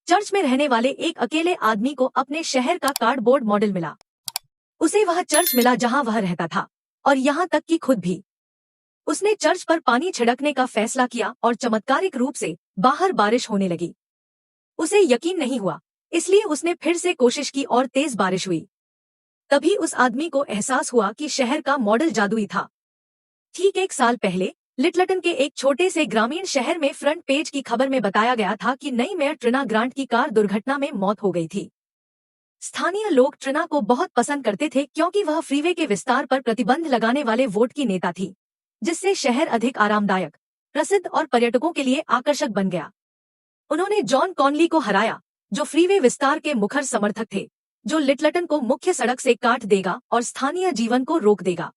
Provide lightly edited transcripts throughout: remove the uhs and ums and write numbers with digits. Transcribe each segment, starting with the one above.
Church में रहने वाले एक अकेले आदमी को अपने शहर का कार्डबोर्ड मॉडल मिला। उसे वह चर्च मिला जहां वह रहता था, और यहाँ तक कि खुद भी। उसने चर्च पर पानी छिड़कने का फैसला किया और चमत्कारिक रूप से बाहर बारिश होने लगी। उसे यकीन नहीं हुआ, इसलिए उसने फिर से कोशिश की और तेज बारिश हुई। तभी उस आदमी को एहसास हुआ कि शहर का मॉडल जादुई था। ठीक 1 साल पहले लिटलटन के एक छोटे से ग्रामीण शहर में फ्रंट पेज की खबर में बताया गया था कि नई मेयर ट्रिना ग्रांट की कार दुर्घटना में मौत हो गई थी। स्थानीय लोग ट्रिना को बहुत पसंद करते थे क्योंकि वह फ्रीवे के विस्तार पर प्रतिबंध लगाने वाले वोट की नेता थी, जिससे शहर अधिक आरामदायक, प्रसिद्ध और पर्यटकों के लिए आकर्षक बन गया। उन्होंने जॉन कॉनली को हराया, जो फ्रीवे विस्तार के मुखर समर्थक थे, जो लिटलटन को मुख्य सड़क से काट देगा और स्थानीय जीवन को रोक देगा।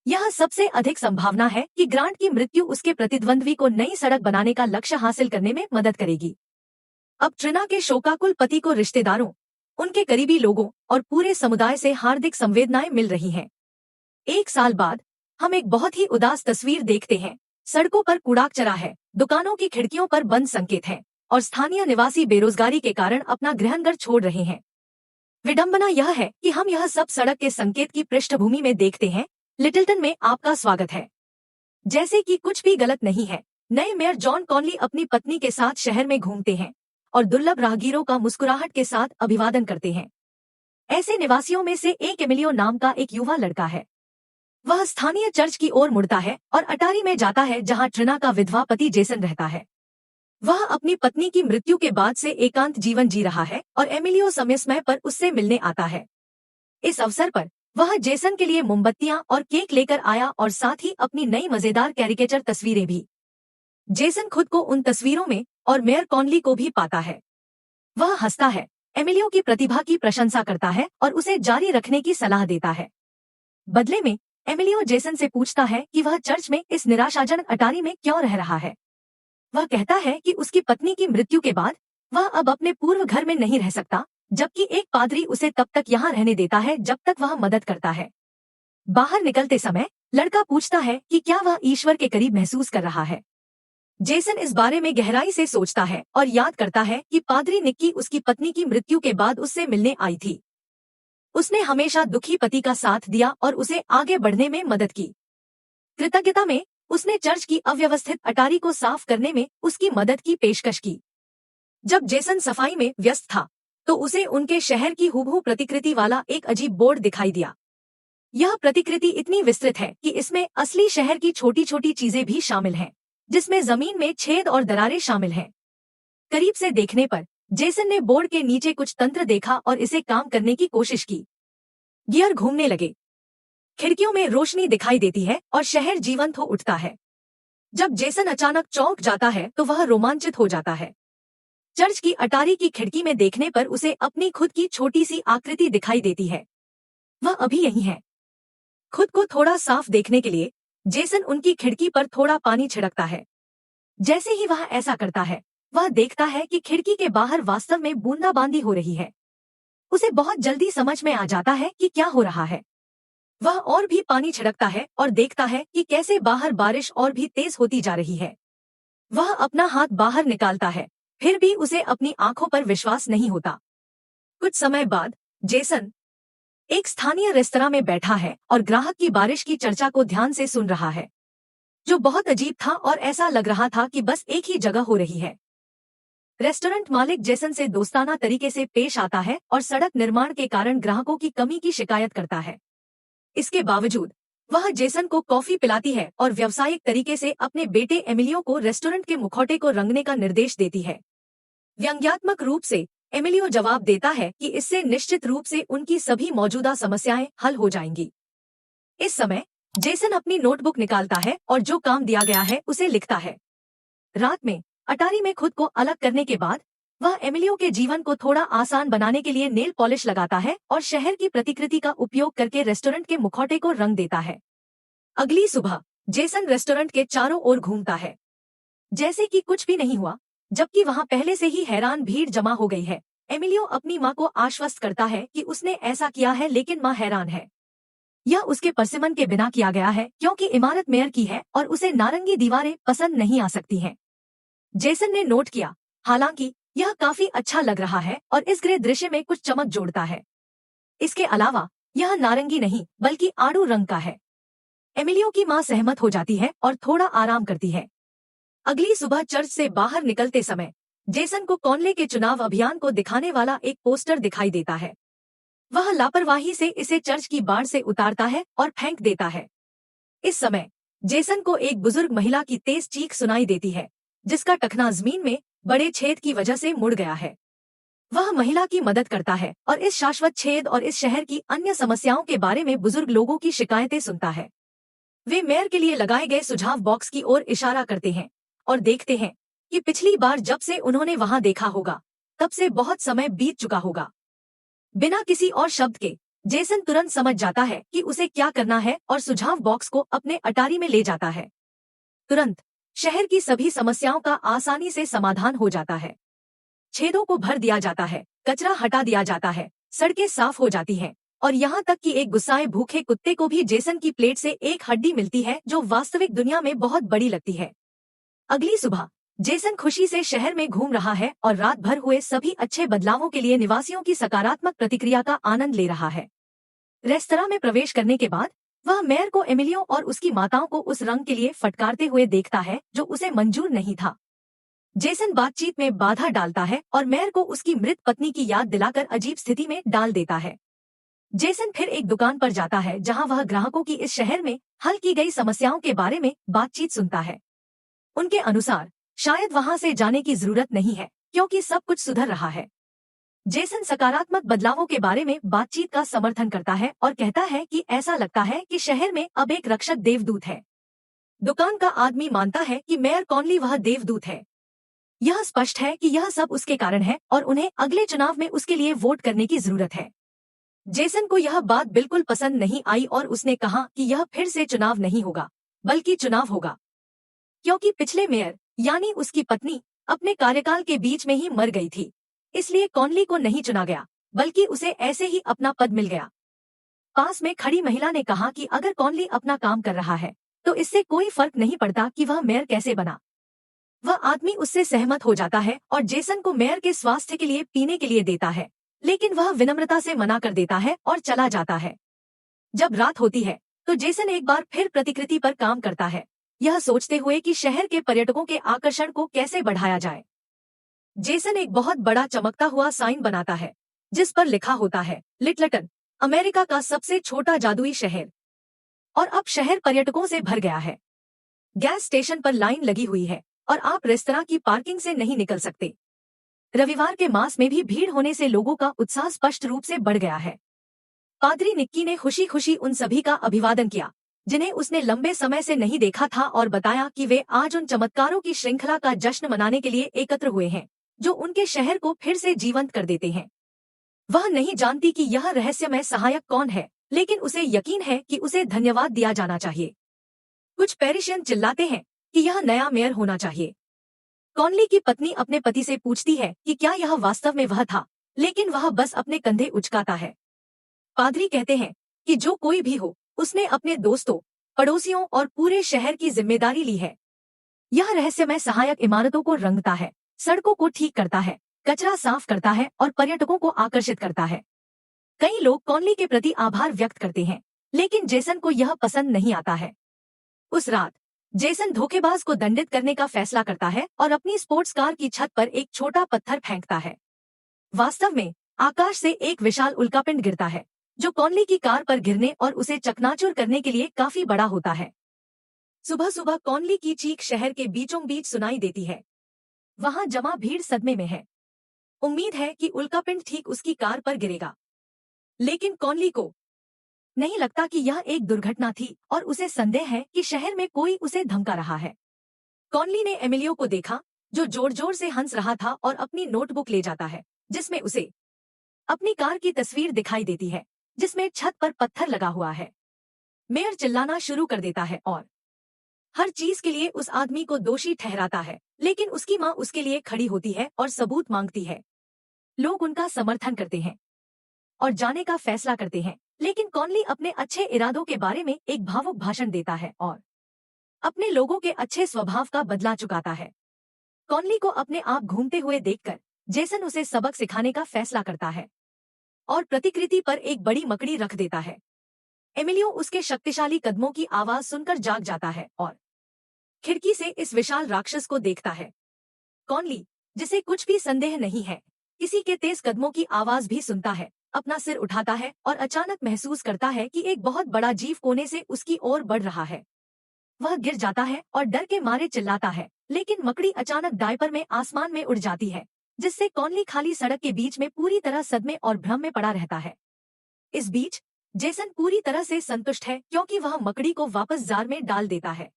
यह सबसे अधिक संभावना है कि ग्रांट की मृत्यु उसके प्रतिद्वंद्वी को नई सड़क बनाने का लक्ष्य हासिल करने में मदद करेगी। अब ट्रिना के शोकाकुल पति को रिश्तेदारों, उनके करीबी लोगों और पूरे समुदाय से हार्दिक संवेदनाएं मिल रही हैं। 1 साल बाद हम एक बहुत ही उदास तस्वीर देखते हैं। सड़कों पर कूड़ाकचरा है, दुकानों की खिड़कियों पर बंद संकेत हैं, और स्थानीय निवासी बेरोजगारी के कारण अपना गृहनगर छोड़ रहे हैं। विडंबना यह है कि हम यह सब सड़क के संकेत की पृष्ठभूमि में देखते हैं। लिटिलटन में आपका स्वागत है, जैसे कि कुछ भी गलत नहीं है। नए मेयर जॉन कॉनली अपनी पत्नी के साथ शहर में घूमते हैं और दुर्लभ राहगीरों का मुस्कुराहट के साथ अभिवादन करते हैं। ऐसे निवासियों में से एक एमिलियो नाम का एक युवा लड़का है। वह स्थानीय चर्च की ओर मुड़ता है और अटारी में जाता है जहां ट्रिना का विधवा पति जेसन रहता है। वह अपनी पत्नी की मृत्यु के बाद से एकांत जीवन जी रहा है और एमिलियो समय समय पर उससे मिलने आता है। इस अवसर पर वह जेसन के लिए मोमबत्तियां और केक लेकर आया और साथ ही अपनी नई मजेदार कैरिकेचर तस्वीरें भी। जेसन खुद को उन तस्वीरों में और मेयर कॉनली को भी पाता है। वह हंसता है, एमिलियो की प्रतिभा की प्रशंसा करता है और उसे जारी रखने की सलाह देता है। बदले में एमिलियो जेसन से पूछता है कि वह चर्च में इस निराशाजनक अटारी में क्यों रह रहा है। वह कहता है कि उसकी पत्नी की मृत्यु के बाद वह अब अपने पूर्व घर में नहीं रह सकता, जबकि एक पादरी उसे तब तक यहाँ रहने देता है जब तक वह मदद करता है। बाहर निकलते समय लड़का पूछता है कि क्या वह ईश्वर के करीब महसूस कर रहा है। जेसन इस बारे में गहराई से सोचता है और याद करता है कि पादरी निक्की उसकी पत्नी की मृत्यु के बाद उससे मिलने आई थी। उसने हमेशा दुखी पति का साथ दिया और उसे आगे बढ़ने में मदद की। कृतज्ञता में उसने चर्च की अव्यवस्थित अटारी को साफ करने में उसकी मदद की पेशकश की। जब जेसन सफाई में व्यस्त था तो उसे उनके शहर की हूबहू प्रतिकृति वाला एक अजीब बोर्ड दिखाई दिया। यह प्रतिकृति इतनी विस्तृत है कि इसमें असली शहर की छोटी छोटी चीजें भी शामिल हैं, जिसमें जमीन में छेद और दरारें शामिल हैं। करीब से देखने पर जेसन ने बोर्ड के नीचे कुछ तंत्र देखा और इसे काम करने की कोशिश की। गियर घूमने लगे, खिड़कियों में रोशनी दिखाई देती है और शहर जीवंत हो उठता है। जब जेसन अचानक चौंक जाता है तो वह रोमांचित हो जाता है। चर्च की अटारी की खिड़की में देखने पर उसे अपनी खुद की छोटी सी आकृति दिखाई देती है। वह अभी यहीं है। खुद को थोड़ा साफ देखने के लिए जेसन उनकी खिड़की पर थोड़ा पानी छिड़कता है। जैसे ही वह ऐसा करता है, वह देखता है कि खिड़की के बाहर वास्तव में बूंदाबांदी हो रही है। उसे बहुत जल्दी समझ में आ जाता है कि क्या हो रहा है। वह और भी पानी छिड़कता है और देखता है कि कैसे बाहर बारिश और भी तेज होती जा रही है। वह अपना हाथ बाहर निकालता है, फिर भी उसे अपनी आंखों पर विश्वास नहीं होता। कुछ समय बाद जेसन एक स्थानीय रेस्तरां में बैठा है और ग्राहक की बारिश की चर्चा को ध्यान से सुन रहा है, जो बहुत अजीब था और ऐसा लग रहा था कि बस एक ही जगह हो रही है। रेस्टोरेंट मालिक जेसन से दोस्ताना तरीके से पेश आता है और सड़क निर्माण के कारण ग्राहकों की कमी की शिकायत करता है। इसके बावजूद वह जेसन को कॉफी पिलाती है और व्यावसायिक तरीके से अपने बेटे एमिलियो को रेस्टोरेंट के मुखौटे को रंगने का निर्देश देती है। व्यंग्यात्मक रूप से एमिलियो जवाब देता है कि इससे निश्चित रूप से उनकी सभी मौजूदा समस्याएं हल हो जाएंगी। इस समय जेसन अपनी नोटबुक निकालता है और जो काम दिया गया है उसे लिखता है। रात में अटारी में खुद को अलग करने के बाद वह एमिलियो के जीवन को थोड़ा आसान बनाने के लिए नेल पॉलिश लगाता है और शहर की प्रतिकृति का उपयोग करके रेस्टोरेंट के मुखौटे को रंग देता है। अगली सुबह जेसन रेस्टोरेंट के चारों ओर घूमता है, जैसे कि कुछ भी नहीं हुआ, जबकि वहां पहले से ही हैरान भीड़ जमा हो गई है। एमिलियो अपनी मां को आश्वस्त करता है कि उसने ऐसा किया है, लेकिन मां हैरान है। यह उसके परसिमन के बिना किया गया है क्योंकि इमारत मेयर की है और उसे नारंगी दीवारें पसंद नहीं आ सकती हैं। जेसन ने नोट किया, हालांकि यह काफी अच्छा लग रहा है और इस ग्रे दृश्य में कुछ चमक जोड़ता है। इसके अलावा यह नारंगी नहीं बल्कि आड़ू रंग का है। एमिलियो की मां सहमत हो जाती है और थोड़ा आराम करती है। अगली सुबह चर्च से बाहर निकलते समय जेसन को कॉनले के चुनाव अभियान को दिखाने वाला एक पोस्टर दिखाई देता है। वह लापरवाही से इसे चर्च की बाड़ से उतारता है और फेंक देता है। इस समय जेसन को एक बुजुर्ग महिला की तेज चीख सुनाई देती है, जिसका टखना जमीन में बड़े छेद की वजह से मुड़ गया है। वह महिला की मदद करता है और इस शाश्वत छेद और इस शहर की अन्य समस्याओं के बारे में बुजुर्ग लोगों की शिकायतें सुनता है। वे मेयर के लिए लगाए गए सुझाव बॉक्स की ओर इशारा करते हैं और देखते हैं कि पिछली बार जब से उन्होंने वहां देखा होगा तब से बहुत समय बीत चुका होगा। बिना किसी और शब्द के जेसन तुरंत समझ जाता है कि उसे क्या करना है और सुझाव बॉक्स को अपने अटारी में ले जाता है। तुरंत शहर की सभी समस्याओं का आसानी से समाधान हो जाता है। छेदों को भर दिया जाता है, कचरा हटा दिया जाता है, सड़कें साफ हो जाती हैं और यहाँ तक कि एक गुस्साए भूखे कुत्ते को भी जेसन की प्लेट से एक हड्डी मिलती है जो वास्तविक दुनिया में बहुत बड़ी लगती है। अगली सुबह जेसन खुशी से शहर में घूम रहा है और रात भर हुए सभी अच्छे बदलावों के लिए निवासियों की सकारात्मक प्रतिक्रिया का आनंद ले रहा है। रेस्तरां में प्रवेश करने के बाद वह मेयर को एमिलियो और उसकी माताओं को उस रंग के लिए फटकारते हुए देखता है जो उसे मंजूर नहीं था। जेसन बातचीत में बाधा डालता है और मेयर को उसकी मृत पत्नी की याद दिलाकर अजीब स्थिति में डाल देता है। जेसन फिर एक दुकान पर जाता है जहां वह ग्राहकों की इस शहर में हल की गई समस्याओं के बारे में बातचीत सुनता है। उनके अनुसार शायद वहां से जाने की जरूरत नहीं है क्योंकि सब कुछ सुधर रहा है। जेसन सकारात्मक बदलावों के बारे में बातचीत का समर्थन करता है और कहता है कि ऐसा लगता है कि शहर में अब एक रक्षक देवदूत है। दुकान का आदमी मानता है कि मेयर कॉनली वह देवदूत है। यह स्पष्ट है कि यह सब उसके कारण है और उन्हें अगले चुनाव में उसके लिए वोट करने की जरूरत है। जेसन को यह बात बिल्कुल पसंद नहीं आई और उसने कहा कि यह फिर से चुनाव नहीं होगा बल्कि चुनाव होगा, क्योंकि पिछले मेयर यानी उसकी पत्नी अपने कार्यकाल के बीच में ही मर गई थी। इसलिए कॉनली को नहीं चुना गया बल्कि उसे ऐसे ही अपना पद मिल गया। पास में खड़ी महिला ने कहा कि अगर कॉनली अपना काम कर रहा है तो इससे कोई फर्क नहीं पड़ता कि वह मेयर कैसे बना। वह आदमी उससे सहमत हो जाता है और जेसन को मेयर के स्वास्थ्य के लिए पीने के लिए देता है, लेकिन वह विनम्रता से मना कर देता है और चला जाता है। जब रात होती है तो जेसन एक बार फिर प्रतिकृति पर काम करता है, यह सोचते हुए कि शहर के पर्यटकों के आकर्षण को कैसे बढ़ाया जाए। जेसन एक बहुत बड़ा चमकता हुआ साइन बनाता है जिस पर लिखा होता है लिटलटन, अमेरिका का सबसे छोटा जादुई शहर। और अब शहर पर्यटकों से भर गया है। गैस स्टेशन पर लाइन लगी हुई है और आप रेस्तरां की पार्किंग से नहीं निकल सकते। रविवार के मास में भी भीड़ होने से लोगों का उत्साह स्पष्ट रूप से बढ़ गया है। पादरी निक्की ने खुशी खुशी उन सभी का अभिवादन किया जिन्हें उसने लंबे समय से नहीं देखा था और बताया कि वे आज उन चमत्कारों की श्रृंखला का जश्न मनाने के लिए एकत्र हुए हैं जो उनके शहर को फिर से जीवंत कर देते हैं। वह नहीं जानती कि यह रहस्यमय सहायक कौन है, लेकिन उसे यकीन है कि उसे धन्यवाद दिया जाना चाहिए। कुछ पेरिशियन चिल्लाते हैं कि यह नया मेयर होना चाहिए। कॉनली की पत्नी अपने पति से पूछती है कि क्या यह वास्तव में वह था, लेकिन वह बस अपने कंधे उचकाता है। पादरी कहते हैं कि जो कोई भी हो, उसने अपने दोस्तों, पड़ोसियों और पूरे शहर की जिम्मेदारी ली है। यह रहस्यमय सहायक इमारतों को रंगता है, सड़कों को ठीक करता है, कचरा साफ करता है और पर्यटकों को आकर्षित करता है। कई लोग कॉनली के प्रति आभार व्यक्त करते हैं, लेकिन जेसन को यह पसंद नहीं आता है। उस रात जेसन धोखेबाज को दंडित करने का फैसला करता है और अपनी स्पोर्ट्स कार की छत पर एक छोटा पत्थर फेंकता है। वास्तव में आकाश से एक विशाल उल्कापिंड गिरता है जो कॉनली की कार पर गिरने और उसे चकनाचूर करने के लिए काफी बड़ा होता है। सुबह सुबह कॉनली की चीख शहर के बीचों बीच सुनाई देती है। वहां जमा भीड़ सदमे में है। उम्मीद है कि उल्कापिंड ठीक उसकी कार पर गिरेगा, लेकिन कॉनली को नहीं लगता कि यह एक दुर्घटना थी और उसे संदेह है कि शहर में कोई उसे धमका रहा है। कॉनली ने एमिलियो को देखा जो जोर जोर से हंस रहा था और अपनी नोटबुक ले जाता है जिसमें उसे अपनी कार की तस्वीर दिखाई देती है जिसमें छत पर पत्थर लगा हुआ है। मेयर चिल्लाना शुरू कर देता है और हर चीज के लिए उस आदमी को दोषी ठहराता है, लेकिन उसकी मां उसके लिए खड़ी होती है और सबूत मांगती है। लोग उनका समर्थन करते हैं और जाने का फैसला करते हैं, लेकिन कॉनली अपने अच्छे इरादों के बारे में एक भावुक भाषण देता है और अपने लोगों के अच्छे स्वभाव का बदला चुकाता है। कॉनली को अपने आप घूमते हुए देखकर जेसन उसे सबक सिखाने का फैसला करता है और प्रतिकृति पर एक बड़ी मकड़ी रख देता है। एमिलियो उसके शक्तिशाली कदमों की आवाज सुनकर जाग जाता है और खिड़की से इस विशाल राक्षस को देखता है। कॉनली, जिसे कुछ भी संदेह नहीं है, किसी के तेज कदमों की आवाज भी सुनता है, अपना सिर उठाता है और अचानक महसूस करता है कि एक बहुत बड़ा जीव कोने से उसकी ओर बढ़ रहा है। वह गिर जाता है और डर के मारे चिल्लाता है, लेकिन मकड़ी अचानक डायपर में आसमान में उड़ जाती है, जिससे कॉनली खाली सड़क के बीच में पूरी तरह सदमे और भ्रम में पड़ा रहता है। इस बीच जेसन पूरी तरह से संतुष्ट है क्योंकि वह मकड़ी को वापस जार में डाल देता है।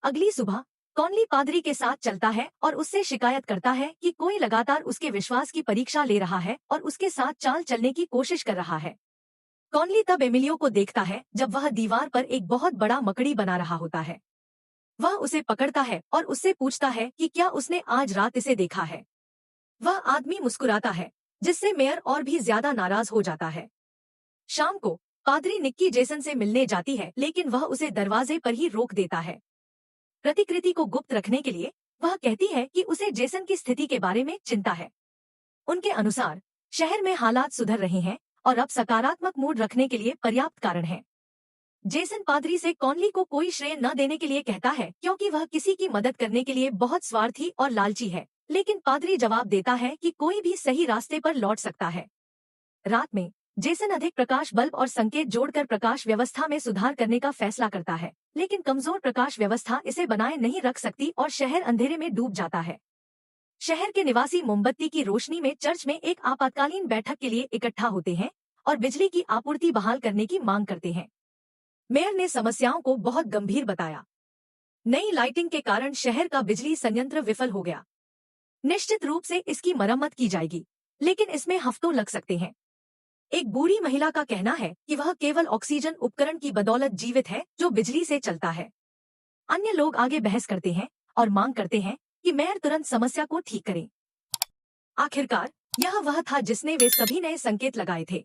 अगली सुबह कॉनली पादरी के साथ चलता है और उससे शिकायत करता है कि कोई लगातार उसके विश्वास की परीक्षा ले रहा है और उसके साथ चाल चलने की कोशिश कर रहा है। कॉनली तब एमिलियो को देखता है जब वह दीवार पर एक बहुत बड़ा मकड़ी बना रहा होता है। वह उसे पकड़ता है और उससे पूछता है कि क्या उसने आज रात इसे देखा है। वह आदमी मुस्कुराता है, जिससे मेयर और भी ज्यादा नाराज हो जाता है। शाम को पादरी निक्की जेसन से मिलने जाती है, लेकिन वह उसे दरवाजे पर ही रोक देता है। प्रतिकृति को गुप्त रखने के लिए वह कहती है कि उसे जेसन की स्थिति के बारे में चिंता है। उनके अनुसार शहर में हालात सुधर रहे हैं और अब सकारात्मक मूड रखने के लिए पर्याप्त कारण है। जेसन पादरी से कॉनली को कोई श्रेय न देने के लिए कहता है क्योंकि वह किसी की मदद करने के लिए बहुत स्वार्थी और लालची है, लेकिन पादरी जवाब देता है कि कोई भी सही रास्ते पर लौट सकता है। रात में जेसन अधिक प्रकाश बल्ब और संकेत जोड़कर प्रकाश व्यवस्था में सुधार करने का फैसला करता है, लेकिन कमजोर प्रकाश व्यवस्था इसे बनाए नहीं रख सकती और शहर अंधेरे में डूब जाता है। शहर के निवासी मोमबत्ती की रोशनी में चर्च में एक आपातकालीन बैठक के लिए इकट्ठा होते हैं और बिजली की आपूर्ति बहाल करने की मांग करते हैं। मेयर ने समस्याओं को बहुत गंभीर बताया। नई लाइटिंग के कारण शहर का बिजली संयंत्र विफल हो गया। निश्चित रूप से इसकी मरम्मत की जाएगी, लेकिन इसमें हफ्तों लग सकते हैं। एक बूढ़ी महिला का कहना है कि वह केवल ऑक्सीजन उपकरण की बदौलत जीवित है जो बिजली से चलता है। अन्य लोग आगे बहस करते हैं और मांग करते हैं कि मेयर तुरंत समस्या को ठीक करें। आखिरकार यह वह था जिसने वे सभी नए संकेत लगाए थे,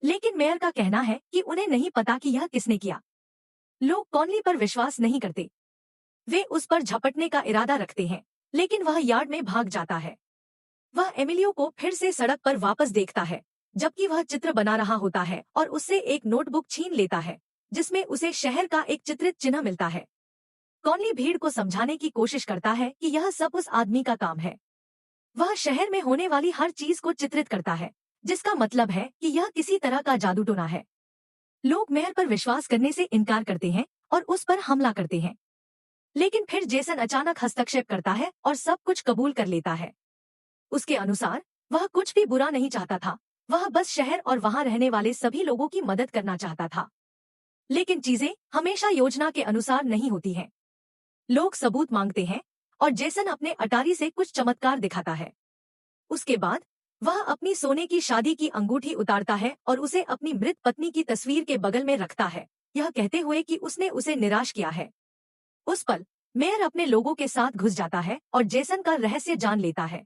लेकिन मेयर का कहना है कि उन्हें नहीं पता कि यह किसने किया। लोग कॉनली पर विश्वास नहीं करते। वे उस पर झपटने का इरादा रखते हैं, लेकिन वह यार्ड में भाग जाता है। वह एमिलियो को फिर से सड़क पर वापस देखता है, जबकि वह चित्र बना रहा होता है और उससे एक नोटबुक छीन लेता है, जिसमें उसे शहर का एक चित्रित चिन्ह मिलता है। कॉनली भीड़ को समझाने की कोशिश करता है कि यह सब उस आदमी का काम है। वह शहर में होने वाली हर चीज को चित्रित करता है, जिसका मतलब है कि यह किसी तरह का जादू टोना है। लोग मेयर पर विश्वास करने से इनकार करते हैं और उस पर हमला करते हैं, लेकिन फिर जेसन अचानक हस्तक्षेप करता है और सब कुछ कबूल कर लेता है। उसके अनुसार वह कुछ भी बुरा नहीं चाहता था, वह बस शहर और वहां रहने वाले सभी लोगों की मदद करना चाहता था। लेकिन चीजें हमेशा योजना के अनुसार नहीं होती हैं। लोग सबूत मांगते हैं और जेसन अपने अटारी से कुछ चमत्कार दिखाता है। उसके बाद वह अपनी सोने की शादी की अंगूठी उतारता है और उसे अपनी मृत पत्नी की तस्वीर के बगल में रखता है, यह कहते हुए कि उसने उसे निराश किया है। उस पल मेयर अपने लोगों के साथ घुस जाता है और जेसन का रहस्य जान लेता है।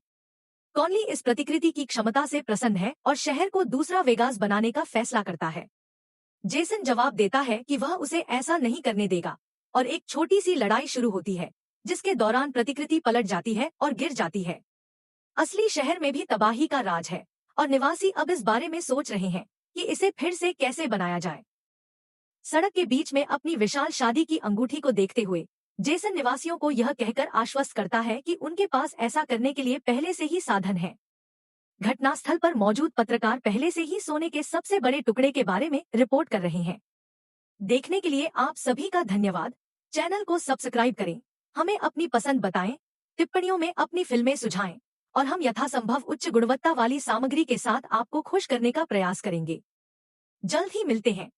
कॉनली इस प्रतिकृति की क्षमता से प्रसन्न है और शहर को दूसरा वेगास बनाने का फैसला करता है। जेसन जवाब देता है कि वह उसे ऐसा नहीं करने देगा और एक छोटी सी लड़ाई शुरू होती है, जिसके दौरान प्रतिकृति पलट जाती है और गिर जाती है। असली शहर में भी तबाही का राज है और निवासी अब इस बारे में सोच रहे हैं कि इसे फिर से कैसे बनाया जाए। सड़क के बीच में अपनी विशाल शादी की अंगूठी को देखते हुए जेसन निवासियों को यह कहकर आश्वस्त करता है कि उनके पास ऐसा करने के लिए पहले से ही साधन है। घटनास्थल पर मौजूद पत्रकार पहले से ही सोने के सबसे बड़े टुकड़े के बारे में रिपोर्ट कर रहे हैं। देखने के लिए आप सभी का धन्यवाद। चैनल को सब्सक्राइब करें, हमें अपनी पसंद बताएं, टिप्पणियों में अपनी फिल्में सुझाएं और हम यथासंभव उच्च गुणवत्ता वाली सामग्री के साथ आपको खुश करने का प्रयास करेंगे। जल्द ही मिलते हैं।